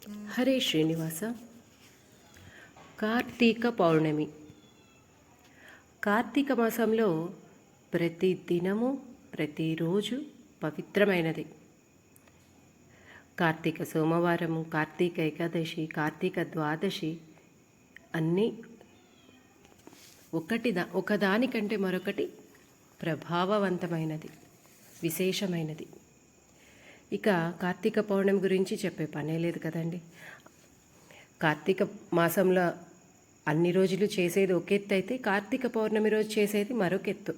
హరే శ్రీనివాస. కార్తీక పౌర్ణమి. కార్తీక మాసంలో ప్రతి దినము ప్రతిరోజు పవిత్రమైనది. కార్తీక సోమవారము, కార్తీక ఏకాదశి, కార్తీక ద్వాదశి అన్నీ ఒకదానికంటే మరొకటి ప్రభావవంతమైనది, విశేషమైనది. ఇక కార్తీక పౌర్ణమి గురించి చెప్పే పనే లేదు కదండి. కార్తీక మాసంలో అన్ని రోజులు చేసేది ఒక ఎత్తు అయితే కార్తీక పౌర్ణమి రోజు చేసేది మరొక ఎత్తు.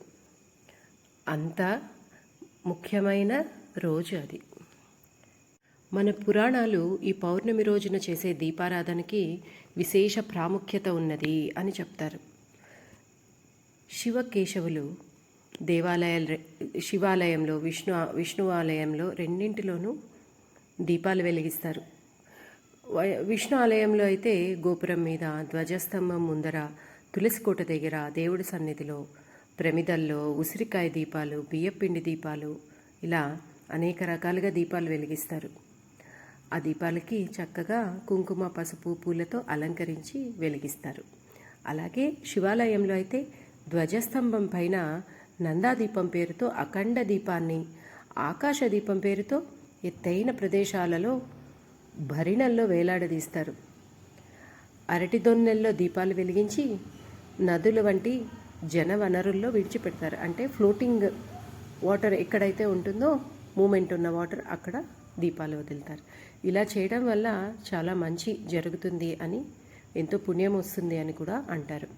అంత ముఖ్యమైన రోజు అది. మన పురాణాలు ఈ పౌర్ణమి రోజున చేసే దీపారాధనకి విశేష ప్రాముఖ్యత ఉన్నది అని చెప్తారు. శివకేశవులు శివాలయంలో విష్ణు ఆలయంలో రెండింటిలోనూ దీపాలు వెలిగిస్తారు. విష్ణు ఆలయంలో అయితే గోపురం మీద, ధ్వజస్తంభం ముందర, తులసికోట దగ్గర, దేవుడి సన్నిధిలో, ప్రమిదల్లో ఉసిరికాయ దీపాలు, బియ్యపిండి దీపాలు, ఇలా అనేక రకాలుగా దీపాలు వెలిగిస్తారు. ఆ దీపాలకి చక్కగా కుంకుమ, పసుపు, పూలతో అలంకరించి వెలిగిస్తారు. అలాగే శివాలయంలో అయితే ధ్వజస్తంభం పైన నందాదీపం పేరుతో అఖండ దీపాన్ని, ఆకాశ దీపం పేరుతో ఎత్తైన ప్రదేశాలలో భరిణల్లో వేలాడదీస్తారు. అరటి దొన్నెల్లో దీపాలు వెలిగించి నదుల వంటి జన వనరుల్లో విడిచిపెడతారు. అంటే ఫ్లోటింగ్ వాటర్ ఎక్కడైతే ఉంటుందో, మూమెంట్ ఉన్న వాటర్, అక్కడ దీపాలు వదులుతారు. ఇలా చేయడం వల్ల చాలా మంచి జరుగుతుంది అని, ఎంతో పుణ్యం వస్తుంది అని కూడా అంటారు.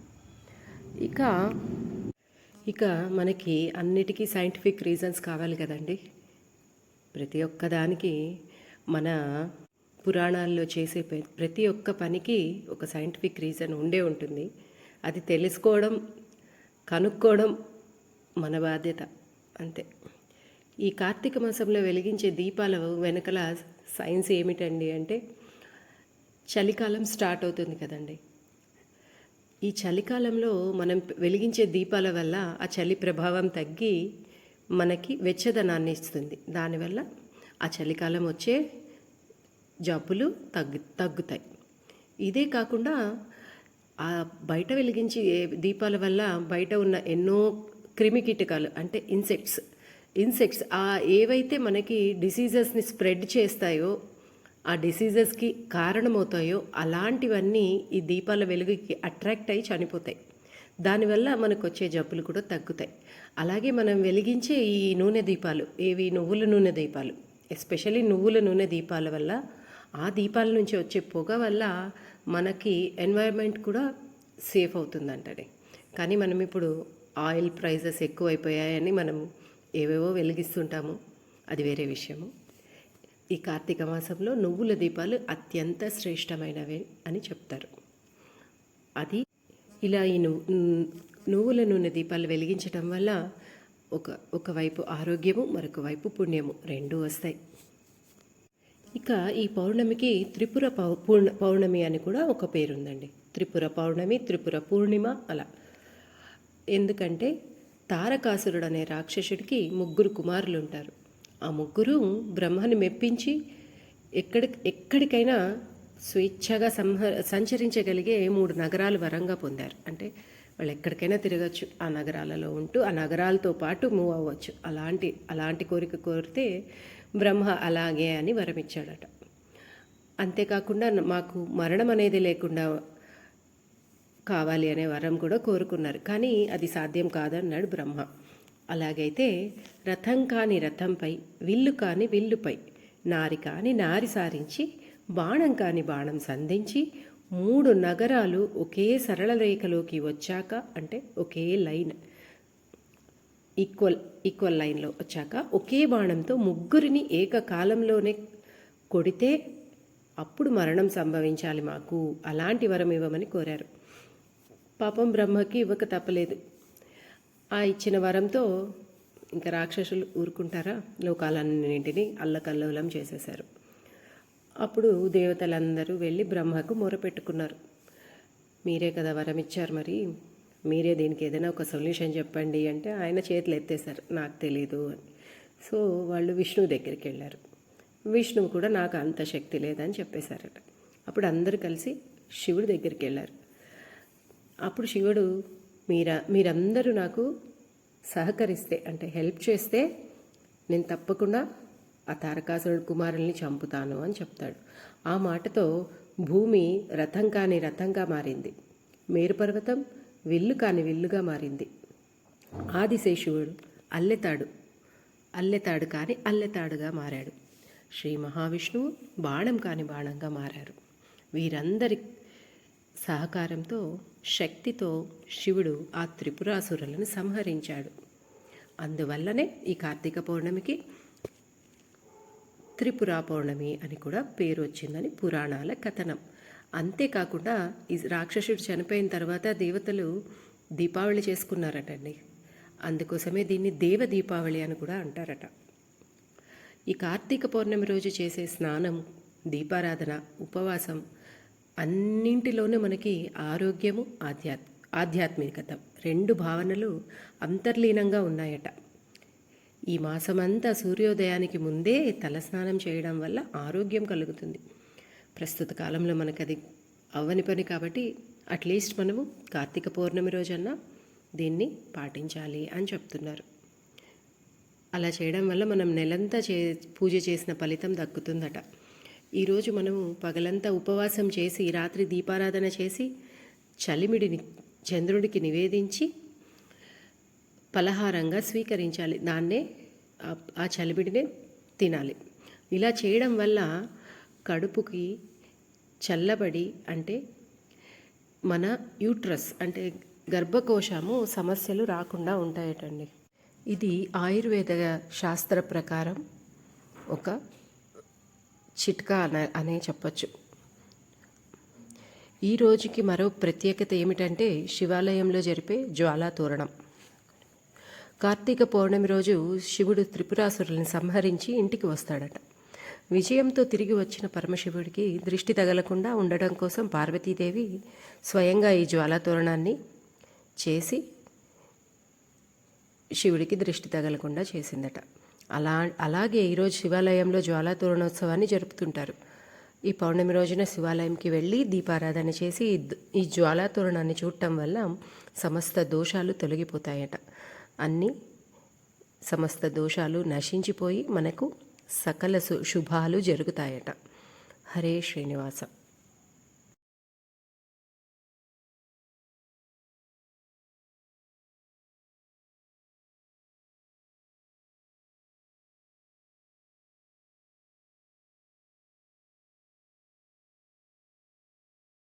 ఇక మనకి అన్నిటికీ సైంటిఫిక్ రీజన్స్ కావాలి కదండి. ప్రతి ఒక్కదానికి మన పురాణాల్లో చేసే ప్రతి ఒక్క పనికి ఒక సైంటిఫిక్ రీజన్ ఉండే ఉంటుంది. అది తెలుసుకోవడం, కనుక్కోవడం మన బాధ్యత, అంతే. ఈ కార్తీక మాసంలో వెలిగించే దీపాల వెనకల సైన్స్ ఏమిటండి అంటే, చలికాలం స్టార్ట్ అవుతుంది కదండి. ఈ చలికాలంలో మనం వెలిగించే దీపాల వల్ల ఆ చలి ప్రభావం తగ్గి మనకి వెచ్చదనాన్ని ఇస్తుంది. దానివల్ల ఆ చలికాలం వచ్చే జబ్బులు తగ్గుతాయి. ఇదే కాకుండా ఆ బయట వెలిగించే దీపాల వల్ల బయట ఉన్న ఎన్నో క్రిమికీటకాలు, అంటే ఇన్సెక్ట్స్ ఏవైతే మనకి డిసీజెస్ని స్ప్రెడ్ చేస్తాయో, ఆ డిసీజెస్కి కారణమవుతాయో, అలాంటివన్నీ ఈ దీపాల వెలుగుకి అట్రాక్ట్ అయ్యి చనిపోతాయి. దానివల్ల మనకు వచ్చే జబ్బులు కూడా తగ్గుతాయి. అలాగే మనం వెలిగించే ఈ నూనె దీపాలు, నువ్వుల నూనె దీపాలు, ఎస్పెషల్లీ నువ్వుల నూనె దీపాల వల్ల, ఆ దీపాల నుంచి వచ్చే పొగ వల్ల మనకి ఎన్వైర్న్మెంట్ కూడా సేఫ్ అవుతుందంటండి. కానీ మనం ఇప్పుడు ఆయిల్ ప్రైజెస్ ఎక్కువైపోయాయని మనం ఏవేవో వెలిగిస్తుంటాము, అది వేరే విషయము. ఈ కార్తీక మాసంలో నువ్వుల దీపాలు అత్యంత శ్రేష్టమైనవి అని చెప్తారు. అది ఇలా ఈ నువ్వుల నూనె దీపాలు వెలిగించడం వల్ల ఒకవైపు ఆరోగ్యము, మరొక వైపు పుణ్యము రెండూ వస్తాయి. ఇక ఈ పౌర్ణమికి త్రిపుర పౌర్ణమి అని కూడా ఒక పేరుందండి. త్రిపుర పౌర్ణమి, త్రిపుర పూర్ణిమ అలా. ఎందుకంటే తారకాసురుడు అనే రాక్షసుడికి 3 కుమారులు ఉంటారు. ఆ 3 బ్రహ్మని మెప్పించి ఎక్కడికైనా స్వేచ్ఛగా సంచరించగలిగే 3 నగరాలు వరంగా పొందారు. అంటే వాళ్ళు ఎక్కడికైనా తిరగచ్చు, ఆ నగరాలలో ఉంటూ ఆ నగరాలతో పాటు మూవ్ అవ్వచ్చు. అలాంటి కోరిక కోరితే బ్రహ్మ అలాగే అని వరమిచ్చాడట. అంతేకాకుండా మాకు మరణం అనేది లేకుండా కావాలి అనే వరం కూడా కోరుకున్నారు. కానీ అది సాధ్యం కాదన్నాడు బ్రహ్మ. అలాగైతే రథం కాని రథంపై, విల్లు కాని విల్లుపై, నారి కాని నారి సారించి, బాణం కాని బాణం సంధించి 3 నగరాలు ఒకే సరళ రేఖలోకి వచ్చాక, అంటే ఒకే లైన్, ఈక్వల్ లైన్లో వచ్చాక ఒకే బాణంతో 3ని ఏకకాలంలోనే కొడితే అప్పుడు మరణం సంభవించాలి మాకు, అలాంటి వరం ఇవ్వమని కోరారు. పాపం బ్రహ్మకి ఇవ్వక తప్పలేదు. ఆ ఇచ్చిన వరంతో ఇంకా రాక్షసులు ఊరుకుంటారా, లోకాలన్నింటినీ అల్లకల్లోలం చేసేశారు. అప్పుడు దేవతలందరూ వెళ్ళి బ్రహ్మకు మొరపెట్టుకున్నారు. మీరే కదా వరం ఇచ్చారు, మరి మీరే దీనికి ఏదైనా ఒక సొల్యూషన్ చెప్పండి అంటే ఆయన చేతులు ఎత్తేశారు, నాకు తెలీదు అని. సో వాళ్ళు విష్ణువు దగ్గరికి వెళ్ళారు. విష్ణువు కూడా నాకు అంత శక్తి లేదని చెప్పేశారట. అప్పుడు అందరూ కలిసి శివుడి దగ్గరికి వెళ్ళారు. అప్పుడు శివుడు మీరందరూ నాకు సహకరిస్తే అంటే హెల్ప్ చేస్తే నేను తప్పకుండా ఆ తారకాసురుడి కుమారుల్ని చంపుతాను అని చెప్తాడు. ఆ మాటతో భూమి రథం కాని రథంగా మారింది, మేరుపర్వతం విల్లు కాని విల్లుగా మారింది. ఆదిశేషువుడు అల్లెతాడు కాని అల్లెతాడుగా మారాడు. శ్రీ మహావిష్ణువు బాణం కాని బాణంగా మారారు. వీరందరి సహకారంతో శక్తితో శివుడు ఆ త్రిపురాసురులను సంహరించాడు. అందువల్లనే ఈ కార్తీక పౌర్ణమికి త్రిపురా పౌర్ణమి అని కూడా పేరు వచ్చిందని పురాణాల కథనం. అంతేకాకుండా ఈ రాక్షసుడు చనిపోయిన తర్వాత దేవతలు దీపావళి చేసుకున్నారటండి. అందుకోసమే దీన్ని దేవ దీపావళి అని కూడా అంటారట. ఈ కార్తీక పౌర్ణమి రోజు చేసే స్నానం, దీపారాధన, ఉపవాసం అన్నింటిలోనూ మనకి ఆరోగ్యము, ఆధ్యాత్మికత రెండు భావనలు అంతర్లీనంగా ఉన్నాయట. ఈ మాసమంతా సూర్యోదయానికి ముందే తలస్నానం చేయడం వల్ల ఆరోగ్యం కలుగుతుంది. ప్రస్తుత కాలంలో మనకు అది అవ్వని పని కాబట్టి అట్లీస్ట్ మనము కార్తీక పౌర్ణమి రోజన్నా దీన్ని పాటించాలి అని చెప్తున్నారు. అలా చేయడం వల్ల మనం నెలంతా పూజ చేసిన ఫలితం దక్కుతుందట. ఈరోజు మనము పగలంతా ఉపవాసం చేసి రాత్రి దీపారాధన చేసి చలిమిడిని చంద్రుడికి నివేదించి పలహారంగా స్వీకరించాలి. దాన్నే ఆ చలిమిడినే తినాలి. ఇలా చేయడం వల్ల కడుపుకి చల్లబడి అంటే మన యూట్రస్ అంటే గర్భకోశము సమస్యలు రాకుండా ఉంటాయటండి. ఇది ఆయుర్వేద శాస్త్ర ప్రకారం ఒక చిట్కా అనే చెప్పచ్చు. ఈ రోజుకి మరో ప్రత్యేకత ఏమిటంటే శివాలయంలో జరిపే జ్వాలా తోరణం. కార్తీక పౌర్ణమి రోజు శివుడు త్రిపురాసురులను సంహరించి ఇంటికి వస్తాడట. విజయంతో తిరిగి వచ్చిన పరమశివుడికి దృష్టి తగలకుండా ఉండడం కోసం పార్వతీదేవి స్వయంగా ఈ జ్వాలా తోరణాన్ని చేసి శివుడికి దృష్టి తగలకుండా చేసిందట. అలాగే ఈరోజు శివాలయంలో జ్వాలా తోరణోత్సవాన్ని జరుపుతుంటారు. ఈ పౌర్ణమి రోజున శివాలయంకి వెళ్ళి దీపారాధన చేసి ఈ జ్వాలా తోరణాన్ని చూడటం వల్ల సమస్త దోషాలు తొలగిపోతాయట. సమస్త దోషాలు నశించిపోయి మనకు సకల శుభాలు జరుగుతాయట. హరే శ్రీనివాస.